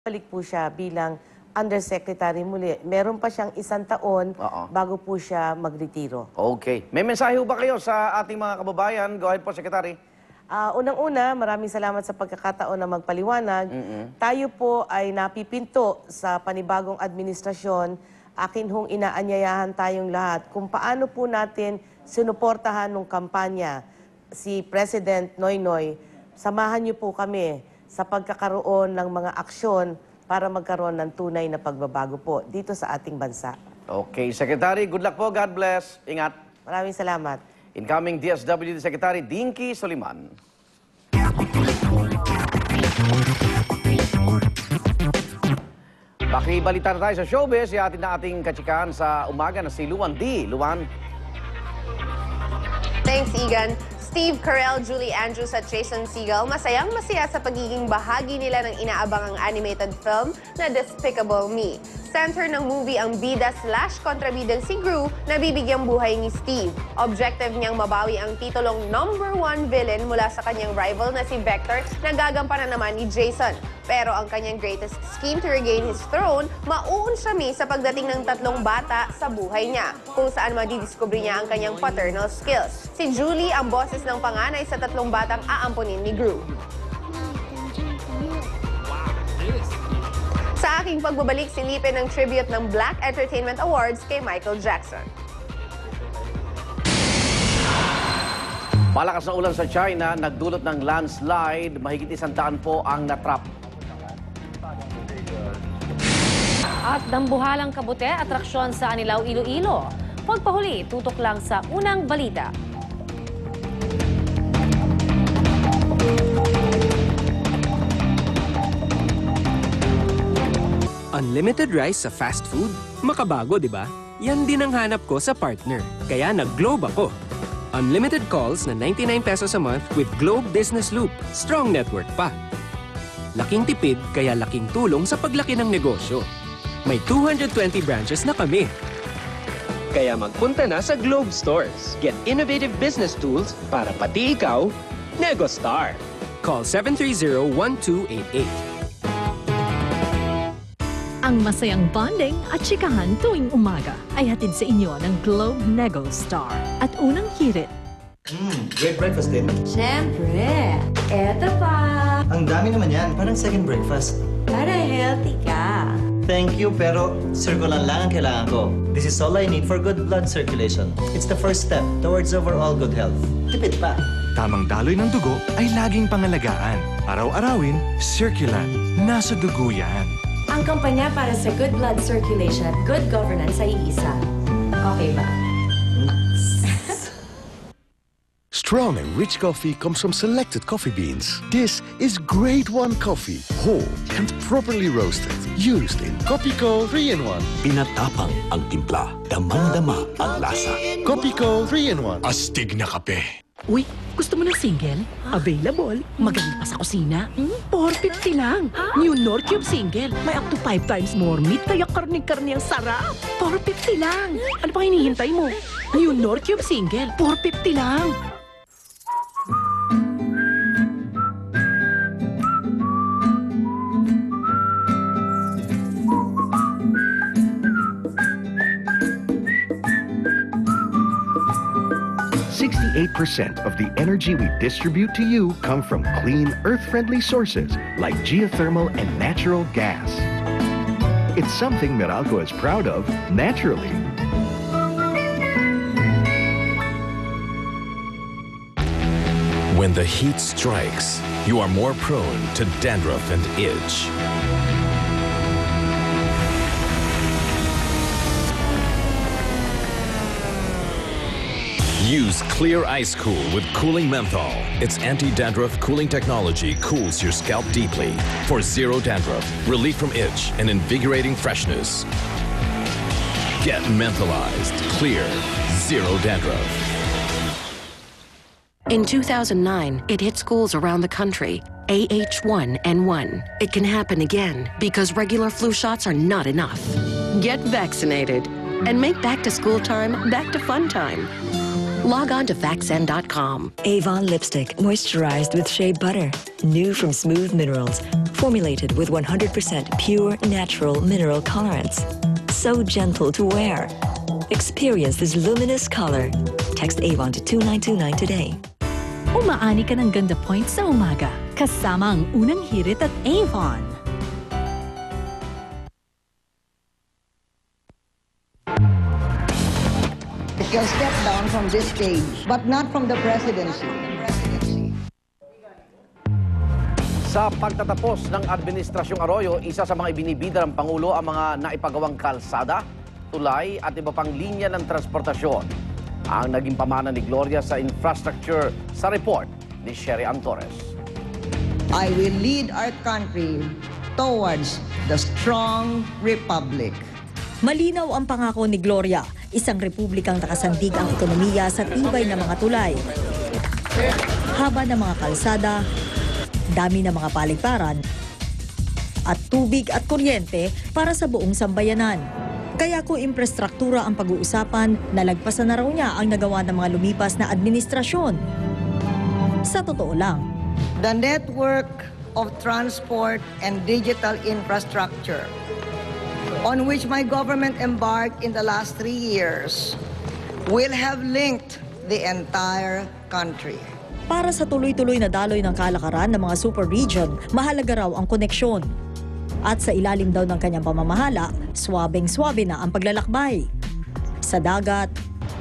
balik po siya bilang undersecretary muli. Meron pa siyang 1 taon bago po siya magretiro. Okay. May mensahe ba kayo sa ating mga kababayan? Go ahead po, Secretary. Unang-una, maraming salamat sa pagkakataon na magpaliwanag. Tayo po ay napipinto sa panibagong administrasyon. Akin hong inaanyayahan tayong lahat kung paano po natin sinuportahan ng kampanya si President Noynoy. Samahan niyo po kami sa pagkakaroon ng mga aksyon para magkaroon ng tunay na pagbabago po dito sa ating bansa. Okay, Secretary, good luck po. God bless. Ingat. Maraming salamat. Incoming DSWD Secretary Dinky Soliman. Bakibalita na tayo sa showbiz. Ihatid na ating katsikahan sa umaga na si Luan D. Luan. Thanks, Egan. Steve Carell, Julie Andrews at Jason Segel masayang-masaya sa pagiging bahagi nila ng inaabangang animated film na Despicable Me. Center ng movie ang bida/kontrabidang si Gru na bibigyang buhay ni Steve. Objective niyang mabawi ang titulong #1 villain mula sa kanyang rival na si Vector na gagampanan naman ni Jason. Pero ang kanyang greatest scheme to regain his throne, mauunsyami sa pagdating ng 3 bata sa buhay niya, kung saan madidiscover niya ang kanyang paternal skills. Si Julie ang boses ng panganay sa 3 batang aampunin ni Gru. Sa aking pagbabalik, silipin ng tribute ng Black Entertainment Awards kay Michael Jackson. Malakas na ulan sa China, nagdulot ng landslide. Mahigit 100 po ang natrap. At dambuhalang kabute, atraksyon sa Anilao, Iloilo. Pagpahuli, tutok lang sa unang balita. Unlimited rice sa fast food? Makabago, di ba? Yan din ang hanap ko sa partner. Kaya nag-Globe ako. Unlimited calls na 99 pesos a month with Globe Business Loop. Strong network pa. Laking tipid, kaya laking tulong sa paglaki ng negosyo. May 220 branches na kami. Kaya magpunta na sa Globe Stores. Get innovative business tools para pati ikaw, Negostar. Call 730-1288. Ang masayang bonding at chikahan tuwing umaga ay hatid sa inyo ng Globe Nego Star. At unang hirit. Great breakfast din. Siyempre, eto pa. Ang dami naman yan. Parang second breakfast. Para healthy ka. Thank you, pero circular lang ang kailangan ko. This is all I need for good blood circulation. It's the first step towards overall good health. Tipid pa. Tamang daloy ng dugo ay laging pangalagaan. Araw-arawin, circular. Nasa dugo yan. Ang kampanya para sa good blood circulation, good governance ay iisa. Okay ba? Strong and rich coffee comes from selected coffee beans. This is Grade 1 coffee, whole and properly roasted. Used in Kopiko 3-in-1. Pinatapang ang timpla, damang-dama ang lasa. Kopiko 3-in-1. Astig na kape. Uy, gusto mo ng single? Available. Magaling pa sa kusina. 450 lang. New Norcube single. May up to 5 times more meat, kaya karne-karne ang sarap. 450 lang. Ano pang hinihintay mo? New Norcube single. 450 lang. % of the energy we distribute to you come from clean, earth-friendly sources like geothermal and natural gas. It's something Meralco is proud of naturally. When the heat strikes, you are more prone to dandruff and itch. Use Clear Ice Cool with cooling menthol. Its anti-dandruff cooling technology cools your scalp deeply for zero dandruff, relief from itch, and invigorating freshness. Get mentholized, clear, zero dandruff. In 2009, it hit schools around the country. AH1N1. It can happen again because regular flu shots are not enough. Get vaccinated and make back to school time back to fun time. Log on to vaccine.com. Avon Lipstick, moisturized with shea butter. New from Smooth Minerals. Formulated with 100% pure natural mineral colorants. So gentle to wear. Experience this luminous color. Text Avon to 2929 today. Umaani ka ng ganda points sa umaga. Kasama ang unang hirit at Avon. Shall step down from this stage, but not from the presidency. Sa pagtatapos ng Administrasyong Arroyo, isa sa mga ibinibida ng Pangulo ang mga naipagawang kalsada, tulay at iba pang linya ng transportasyon. Ang naging pamana ni Gloria sa infrastructure sa report ni Sherry Ann Torres. I will lead our country towards the strong republic. Malinaw ang pangako ni Gloria, isang republikang nakasandig ang ekonomiya sa tibay ng mga tulay. Haba ng mga kalsada, dami ng mga paligparan, at tubig at kuryente para sa buong sambayanan. Kaya kung infrastruktura ang pag-uusapan, nalagpasan na raw niya ang nagawa ng mga lumipas na administrasyon. Sa totoo lang, the network of transport and digital infrastructure on which my government embarked in the last 3 years will have linked the entire country. Para sa tuloy-tuloy na daloy ng kalakaran ng mga super region, mahalaga raw ang koneksyon. At sa ilalim daw ng kanyang pamamahala, swabeng-swabe na ang paglalakbay. Sa dagat,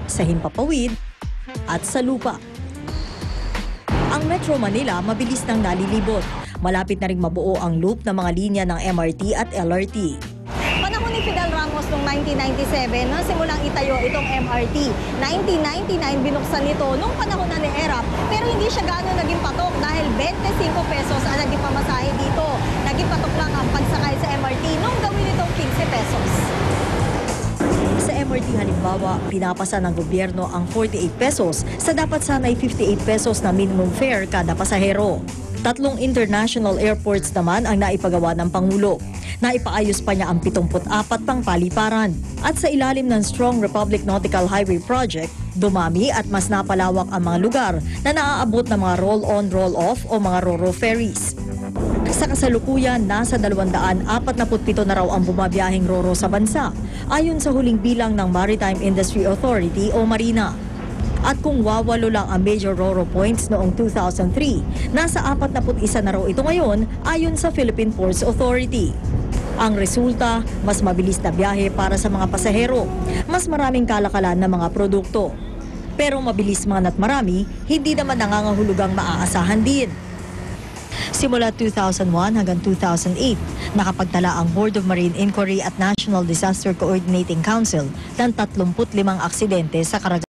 sa himpapawid, at sa lupa. Ang Metro Manila mabilis nang nalilibot. Malapit na ring mabuo ang loop ng mga linya ng MRT at LRT. Panahon ni Fidel Ramos noong 1997 nang simulang itayo itong MRT. 1999 binuksan ito nung panahon na ni ERAP, pero hindi siya gano'n naging patok dahil 25 pesos ang naging pamasahe dito. Naging patok lang ang pagsakay sa MRT nung gawin itong 15 pesos. Sa MRT halimbawa, pinapasa ng gobyerno ang 48 pesos sa dapat sanay 58 pesos na minimum fare kada pasahero. 3 international airports naman ang naipagawa ng Pangulo. Naipaayos pa niya ang 74 pang paliparan. At sa ilalim ng Strong Republic Nautical Highway Project, dumami at mas napalawak ang mga lugar na naaabot ng mga roll-on, roll-off o mga ro-ro ferries. Sa kasalukuyan, nasa 247 na raw ang bumabiyaheng ro-ro sa bansa, ayon sa huling bilang ng Maritime Industry Authority o Marina. At kung wawalo lang ang major ro-ro points noong 2003, nasa 41 na raw ito ngayon ayon sa Philippine Ports Authority. Ang resulta, mas mabilis na biyahe para sa mga pasahero, mas maraming kalakalan ng mga produkto. Pero mabilis man at marami, hindi naman nangangahulugang maaasahan din. Simula 2001 hanggang 2008, nakapagtala ang Board of Marine Inquiry at National Disaster Coordinating Council ng 35 aksidente sa karagatan.